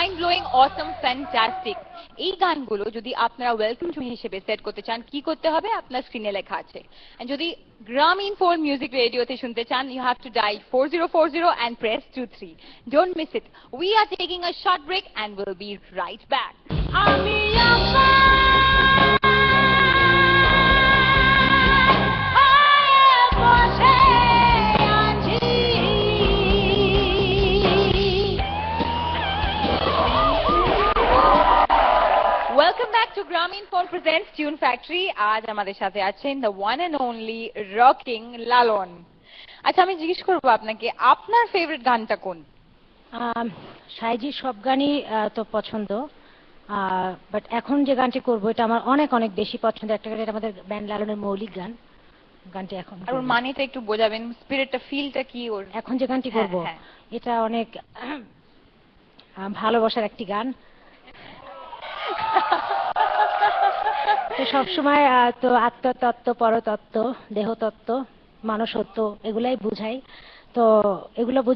Mind blowing, অসম, fantastic. এই গানগুলো যদি আপনারা ওয়েলকাম টু হিসেবে সেট করতে চান কি করতে হবে আপনার স্ক্রিনে লেখা আছে। And যদি গ্রামীণ ফোন মিউজিক রেডিওতে শুনতে চান you have to dial 4040 and press 23. Don't miss it. We are taking a short break and we'll be right back. আমি Welcome back to Grameen Phone Presents Tune Factory. আজ আমাদের সাথে আছেন the one and only rocking লালন। আচ্ছা আমি জিজ্ঞেস করবো আপনাকে আপনার ফেভারিট গানটা কোন? সাইজির সব গানই তো পছন্দ, বাট এখন যে গানটি করবো এটা আমার অনেক অনেক বেশি পছন্দ। একটা গান, এটা আমাদের ব্যান্ড লালনের মৌলিক গান। গানটি এখন আর ওর মানেটা একটু বোঝাবেন, স্পিরিটটা, ফিলটা কি ওর? এখন যে গানটি করবো এটা অনেক ভালোবাসার একটি গান। তো সবসময় তো আত্মতত্ত্ব, পরতত্ত্ব, দেহতত্ত্ব, মানসত্ব এগুলাই বুঝাই। তো এগুলো